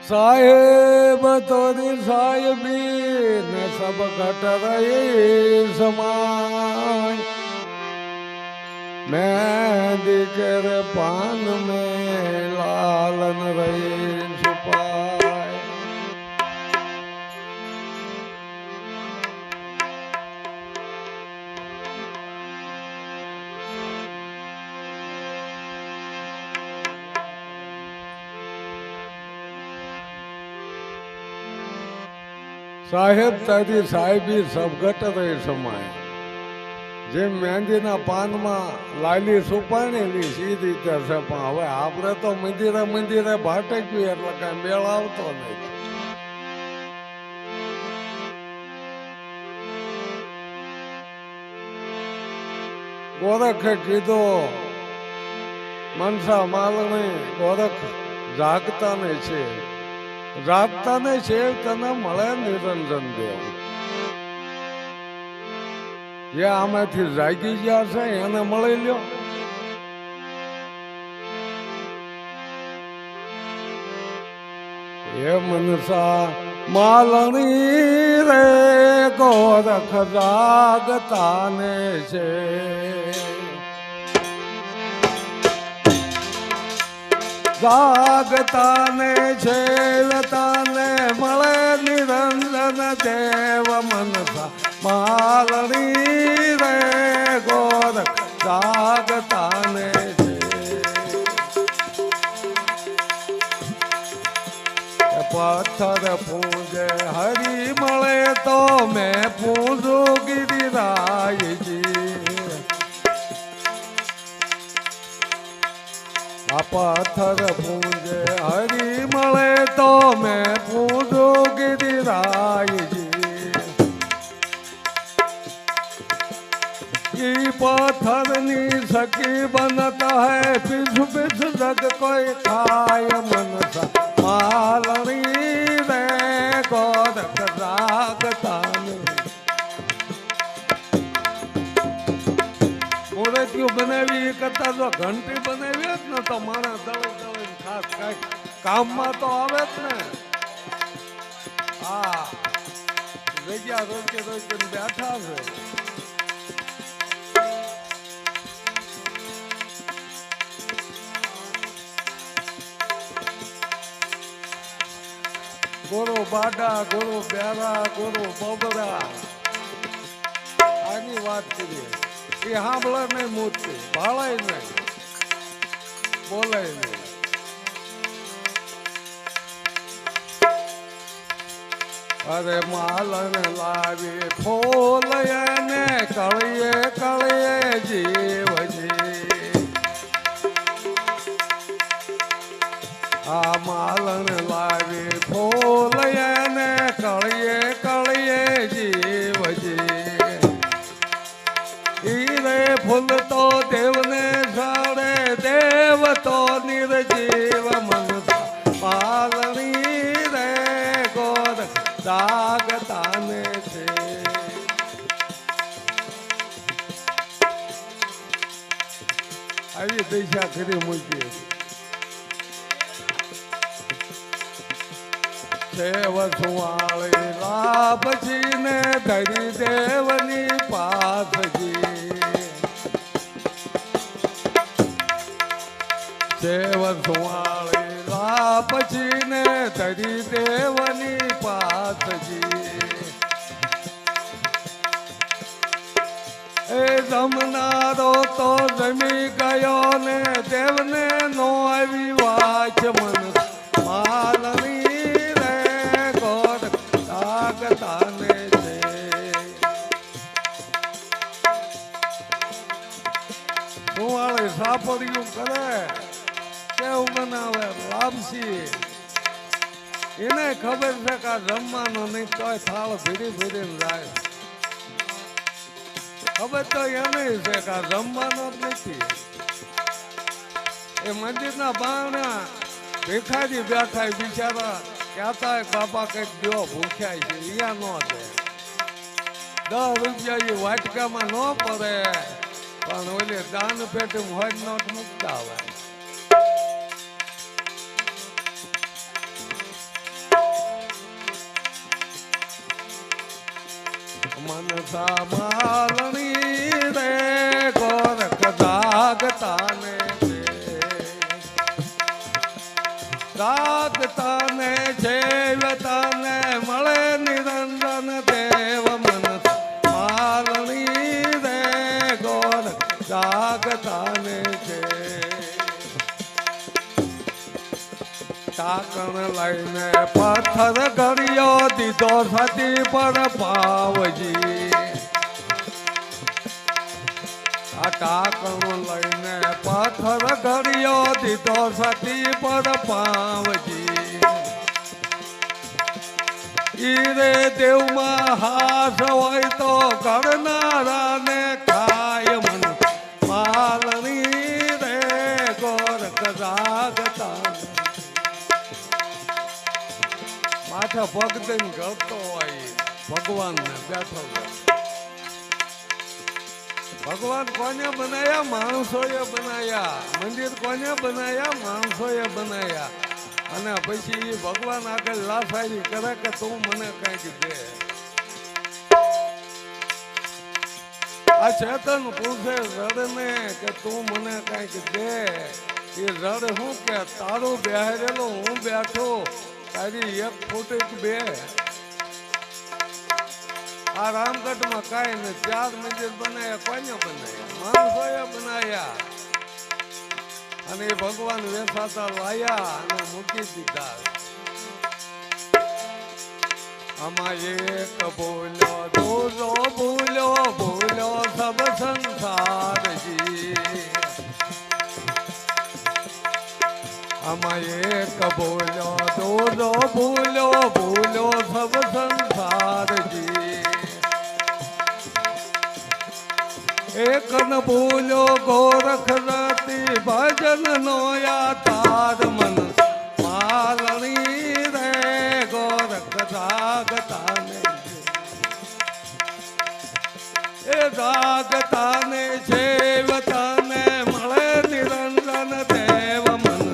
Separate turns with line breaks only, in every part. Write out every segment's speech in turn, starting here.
साहेब तोरी साहेबी ने सब घट रही समाय मेहंदी के पान में लालन रही छुपाय साहेब तारी साहेबी सब घट रही समाय જેમ મહેંદીના પાનમાં લાલી સુપાણેલી સી રીતે છે પણ હવે આપણે તો મંદિરે મંદિરે ભાટક્યું એટલે કઈ મેળ આવતો નહીં. ગોરખે કીધું મનસા માલણી ગોરખ જાગતા ને છે જાગતા ને છે તને મળે નિરંજન દેવ. જે આમાંથી જાગી ગયા છે એને મળી લ્યો. એ મનસા માલણી રે ગોરખ જાગતા ને છે જાગતા ને છે તને મળે નિરંજન દેવ. મનસા માલણી રે ગોરખ જાગતા ને છે. પથ્થર પૂજે હરી મળે તો મેં પૂજું ગિરિરાયજી. આ પથ્થર પૂજે હરી મળે તો મેં પૂજું ગિરિરાયજી. पत्थरनी सकी बनता है पिछ पिछ जग कोई खाय. मनसा मालनी रे गोरख जागता ने. मूर्तियों बनावी करता जो घंटी बनावी ने तो माणस दळे दळे खास कई कामમાં તો આવે જ ને. હા જગ્યા રોકે રોકે બેઠા છે. ગોરો બાડા ગોરો બેરા ગોરો બબરા આની વાત કરીએ એ સાંભળે નહીં મૂર્તિ ભાળાય નહીં બોલાય નહીં. અરે માલન લાવી ફોલય ને કળીએ કળીએ જીવજી. આ માલન લાવી ફોલય ને કળીએ કળીએ જીવજી. ઈ રે ફૂલ તો દેવને સાડે દેવ તો નિર્જીવ. મનસા માલણી રે ગોરખ જાગતા ને છે. આવી દિશા કરી મૂકી હતી. વસુવાળી લાભજી ને ધરી દેવની પાસજી. વસુવાળી લાભજી ને ધરી દેવની પાસજી. એ જમનારો તો જમી ગયો ને દેવને નો આવી વાચ. મન માલણી સાપડિયું કરે કેવું બનાવે લાપસી. એને ખબર છે કે આ જમવાનો નહીં તોય થાળ ભીડી ભીડીને જાય. ખબર તો એને છે કે આ જમવાનો જ નથી. એ મંદિરના બારણા ભીખાજી બેઠા બિચારા કહેતા બાપા કઈક દો ભૂખ્યા છે અહીંયા ન દે. 10 રૂપિયા એ વાટકામાં ન પડે પણ ઓલે દાન પેટે હોય નોટ મૂકતા હોય. માલણી રે ગોરખ જાગતાને જાગતાને જેવતાને મળે નિરંજન દેવ મન માલણી રે ગોરખ જાગતાને છે ટાકણ લઈને પથ્થર ઘડ્યો દીધો સતી પર પાવજી આ ટાકણ લઈને પથ્થર ઘડ્યો દીધો સતી પર પાવજી ઈરે દેવમાં હાસ હોય તો ઘડનારાને ખાય મન માલણી રે ગોરખ જાગતા માથા પગ દઈને ગળતો હોય ભગવાનને બેઠો ભગવાન કોને બનાયા માણસોએ બનાયા મંદિર કોને બનાયા માણસોએ બનાયા અને પછી ભગવાન આગળ લાસારી કરે કે તું મને કઈક દે આ ચેતન પૂછે રડને કે તું મને કઈક દે એ રડ હું કે તારું બેહરેલો હું બેઠો તારી એક ફૂટ એક બે આ રામગઢમાં કાંઈ ને 4 મંદિર બનાયા કોને બનાયા માણસોએ બનાયા અને એ ભગવાન વેસાતા લાયા અને મૂકી દીધા આમાં એક બોલ્યો દૂજો બોલ્યો સબ સંસારજી આમાં એક બોલ્યો દૂજો બોલ્યો સબ સંસારજી એક ન બોલ્યો ગોરખ રાતી ભજન નો યાતાર મન માલણી રે ગોરખ જાગતાને એ જાગતાને જેવતાને મળે નિરંજન દેવ મન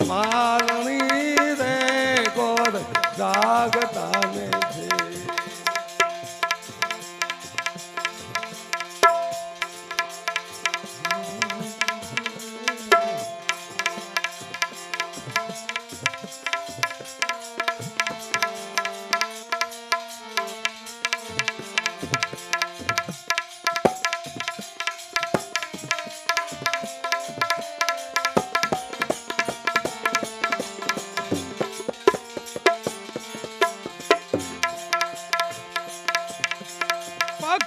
માલણી રે ગોરખ જાગતાને છે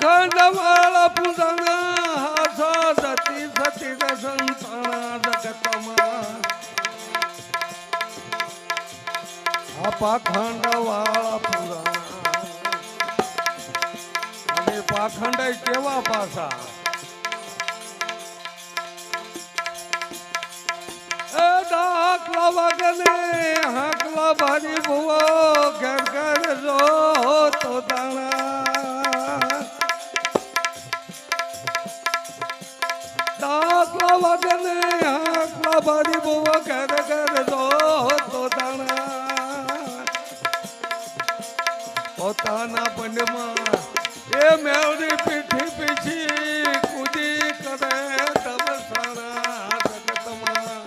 ખંડવાળા પૂજના હાસ સતી સંતાણા જગતમાં આ પાખંડવાળા પૂજના અને પાખંડ કેવા પાછા એ દાખલા વગને હાકલા ભારી ભુવો ઘર ઘર જો તો દાણા દાખલા વગને હાકલા ભારી ભુવો ઘર ઘર જો તો દાણા પોતાના પંડમાં એ મેવડી પીઠી પીછી કૂદી કરે તબ સારા જગતમાં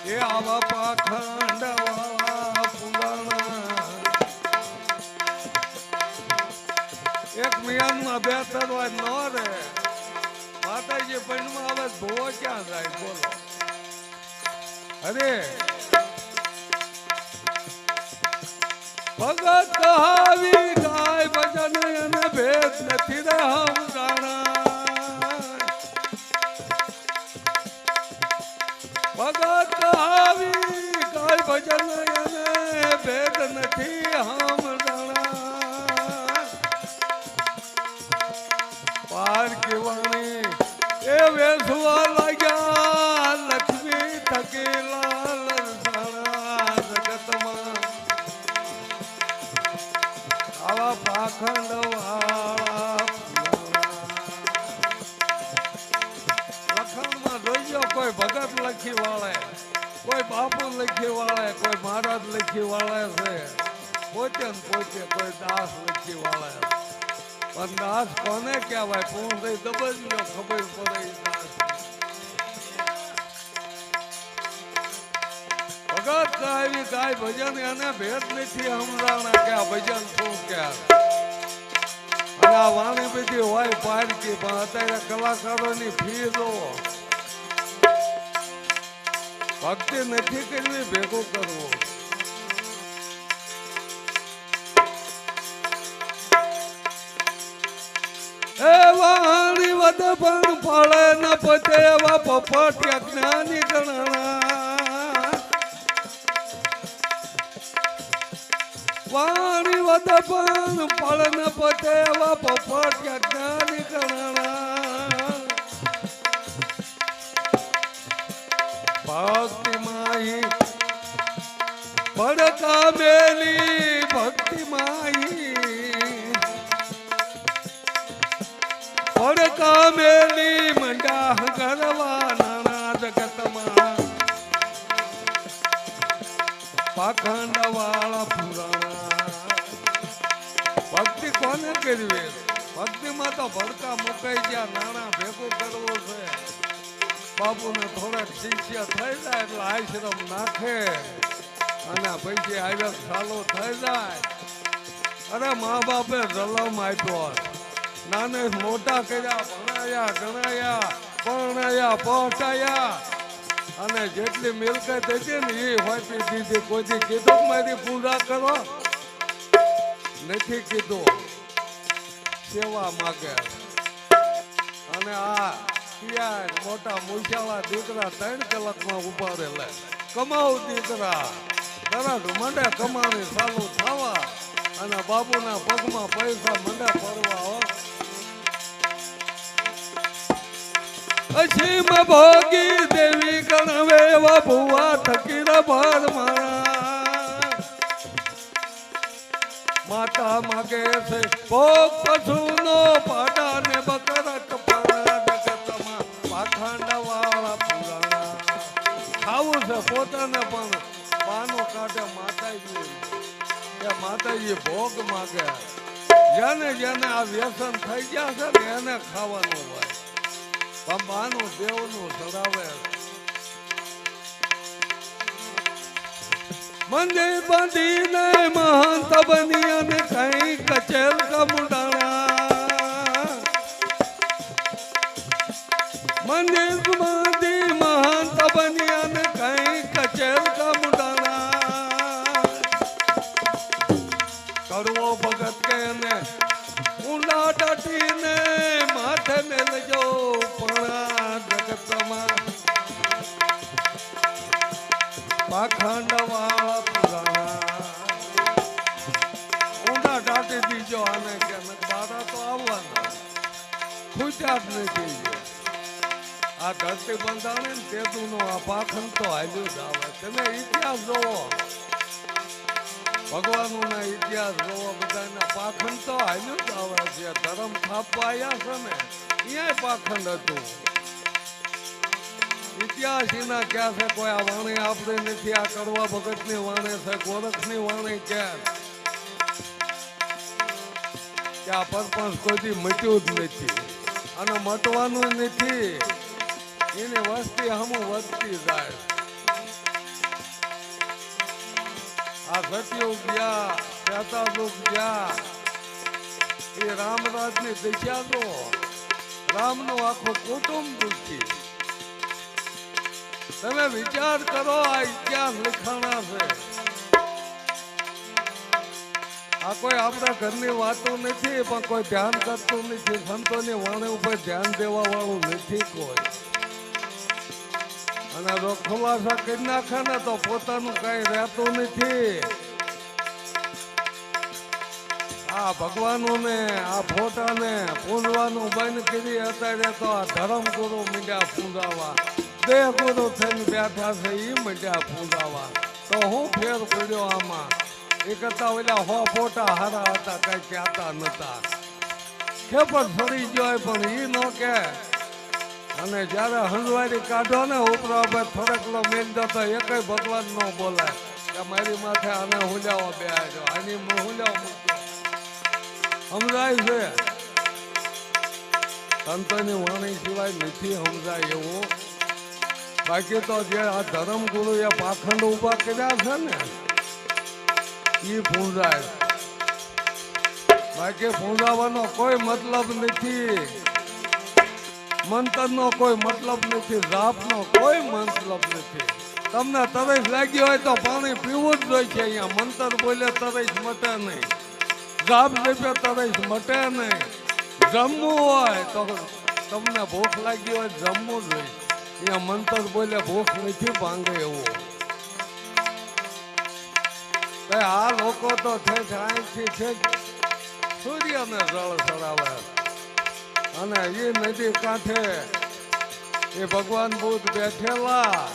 એ આવા પાખંડ વાળા પુરાણા એક મિયાનમાં 2 તરવાર ન રે માતાજી પંડમાં આવે ભૂવો ક્યાં જાય બોલો અરે ભગત કહાવી ગાય ભજન અને ભેદ નથી રે હમ જાણા ભગત કહાવી ગાય ભજન અને ભેદ નથી હમ જાણા પાર કેવાણી એ વેસવા લાગ્યા લક્ષ્મી થકી લાલ સારા જગતમાં આવા પાખંડ વાળા લખણમાં જોઈજો કોઈ ભગત લખી વાળે કોઈ બાપુ લખી વાળે કોઈ મહારાજ લખી વાળે છે પોતે ને પોતે કોઈ દાસ નથી વાળા. પણ દાસ કોને કહેવાય? પૂંછ દબજ્યો ખબર પડે ઈ દાસ. ભગત આવી કાંઈ ભજન એને ભેટ નથી સમજાણા કે આ ભજન શું ક્યાં. અને આ વાણી બધી હોય પારકી, પણ અત્યારે કલાકારોની ફી જોવો. ભક્તિ નથી કરવી, ભેગું કરવું. એ વાણી વદ પણ ફળે ન પતે એવા પફટ્યા જ્ઞાની ગણના. વાણી વદ પણ ફળ ન પતે એવા પફટ્યા જ્ઞાની ગણના. ભક્તિ માહી ભડકા મેલી, ભક્તિ માહી ભડકા મેલી, મંડા ગરવા નાના જગતમાં. પાખંડ વાળા પુરાણા. ભક્તિ કોને કરવી? ભક્તિમાં તો ભડકા મુકાઈ ગયા, નાના ભેગું કરવું છે. બાપુને થોડાક શિષ્ય થઈ જાય એટલે આશ્રમ નાખે અને પછી આવ્યા ચાલુ થઈ જાય. અરે મા બાપે જલમ આપ્યો, નાને મોટા કર્યા, ભણાયા ગણાયા, પરણાયા પહોંચાયા, અને જેટલી મિલકત હતી ને એ હોપી દીધી. કોઈથી કીધું મારી પૂજા કરો? નથી કીધું. સેવા માગે. અને આ મોટા મૂછાળા દીકરા 3 કલાકમાં ઉભા રહેલે. કમાવ દીકરા તરત મંડે કમાણી ચાલુ થવા, અને બાપુના પગમાં પૈસા મંડે પડવા. અસીમ ભોગી દેવી ગણવે એવા ભુવા થકી ભર મારા. માતા માગે છે ભોગ પશુનો પાડા ને બકરા કપાળા. જગતમાં પાખંડ વાળા પુરાણા. ખાવું છે પોતાને પણ બાનો કાઢે માતાજી કે માતાજી ભોગ માગે. જેને જેને આ વ્યસન થઈ ગયા છે ને એને ખાવાનું હોય. બાનું દેવનું ચડાવે. મંદિર બાંધીને મહંત બની અને કઈ કચેર કમુડાણા. મંદિર બાંધી મહંત બની અને કઈ કચેર કમુડાણા. કરવો ભગત કે ને ઊંડા દાટીને માથે મેલજો. પાખંડ વાળા પુરાણા. ઊંડા દાટી દીજો આને કે બારા તો આવવાના. ખૂટ્યા જ નથી. આ ધરતી બંધાણે ને તેતુંનો આ પાખંડ તો હાલ્યું જ આવે. તમે ઇતિહાસ જોવો, ભગવાનોના ઇતિહાસ જોવો, બધાના પાખંડ તો હાલ્યું જ આવે છે. ધર્મ થાપવા આવ્યા છે ને અહીંયા પાખંડ હતું. ઇતિહાસ એના ક્યાં છે? કોઈ આ વાણી આપણે નથી. આ કરવા ભગત ની વાણી છે, ગોરખ ની વાણી ક્યાં? કે આ પરપંચ કોઈથી મટ્યું જ નથી અને મટવાનું નથી. એની વસ્તી હમું વધતી જાય. આ સતયુગ ગયા, ત્રેતાયુગ ગયા, એ રામરાજ ની દિશા તો રામનું આખું કુટુંબ દુખી. તમે વિચાર કરો, આ ઇતિહાસ લખાણા છે. આ કોઈ આપણા ઘરની વાતો નથી, પણ કોઈ ધ્યાન કરતું નથી. સંતોની વાણી ઉપર ધ્યાન દેવા વાળું નથી કોઈ. અને જો ખુલાસા કરી નાખે ને તો પોતાનું કઈ રહેતું નથી. આ ભગવાનોને આ ફોટાને પૂંજવાનું બંધ કરી અત્યારે તો આ ધર્મ ગુરુ મીંડ્યા પૂંજાવા. દેહ ગુરુ થઈને બેઠા છે એ મીંડ્યા પૂંજાવા. તો હું ફેર પડ્યો આમાં? એ કરતા ઓલા 100 ફોટા હારા હતા, કઈ કહેતા નતા. ખેપર ફરી ગયો પણ એ ન કે. અને જયારે હંજવારી કાઢો ને ઉપરા પર થોડેકલો મેલ દો તો એકય ભગવાન ન બોલાય. કે મારી માથે આને હુંજાવા બે આવ્યો આની હુંજાવ મૂક્યો સમજાય છે સંતોની વાણી સિવાય નથી સમજાય એવું બાકી તો જે આ ધર્મગુરુ એ પાખંડ ઉભા કર્યા છે ને એ પૂંજાય બાકી પૂંજાવાનો કોઈ મતલબ નથી મંતરનો કોઈ મતલબ નથી જાપનો કોઈ મતલબ નથી તમને તરસ લાગી હોય તો પાણી પીવું જ જોઈએ છે અહીંયા મંતર બોલે તરસ મટે નહીં જાપ જપે તરસ મટે નહીં જમવું હોય તો તમને ભૂખ લાગી હોય જમવું જોઈએ અહીંયા મંતર બોલે ભૂખ નથી ભાંગે એવું આ લોકો તો છે અહીંથી છે સૂર્યને જળ ચડાવે અને એ નદી કાંઠે એ ભગવાન બુદ્ધ બેઠેલા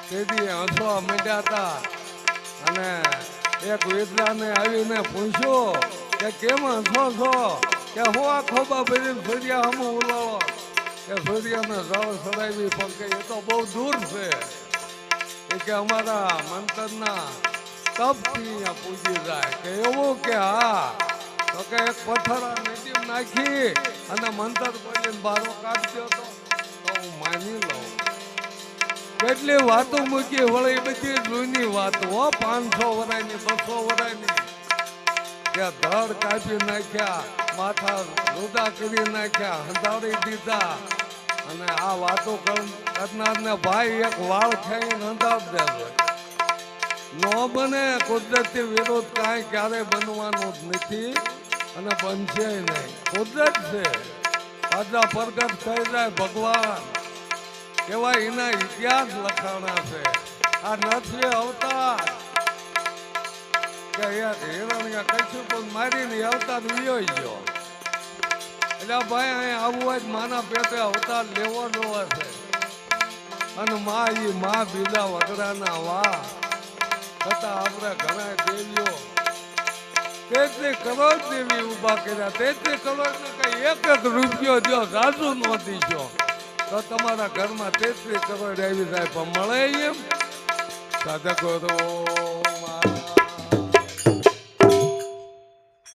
તેથી હસવા માંડ્યા હતા અને એક વિદ્વાને આવીને પૂછ્યું કે કેમ હસો છો કે હું આ ખોબા ભરી સૂર્ય હમ ઉલાવો કે સૂર્યને જળ ચડાવી પણ કે એ તો બહુ દૂર છે એ કે અમારા મંતરના તપથી અહીંયા પૂજી જાય કે એવું કે હા તો કે એક પથ્થર નદી નાખી અને મંતર બોલીને બારો કાઢજો તો હું માની લઉં કેટલી વાતો મૂકી વળી બધી જૂની વાતો 500 વર્ષની 200 વર્ષની કે ધડ કાપી નાખ્યા માથા રૂદા કરી નાખ્યા હંધાડી દીધા અને આ વાતો કરનારને ભાઈ એક વાળ ખાઈને હંધાડ દેજો નો બને કુદરતી વિરોધ કાંઈ ક્યારે બનવાનું જ નથી અને બનશે નહીં કુદરત છે તાજા પ્રગટ થઈ જાય ભગવાન કેવાય એના ઇતિહાસ લખાણા છે આ નથી અવતાર કે હિરણ્ય કશું મારીને અવતાર વિયો ગયો એટલે ભાઈ અહીંયા આવવું હોય માના પેટે અવતાર લેવો જોવા છે અને માં બીજા વગડાના વાહ છતાં આપણે ઘણા દેવીઓ 33 કરોડ દેવી ઉભા કર્યા 33 કરોડ ને કઈ એક રૂપિયો જો સાસુ નો દીધો તો તમારા ઘરમાં 33 કરોડ આવી જાય પણ મળે એમ સાધકો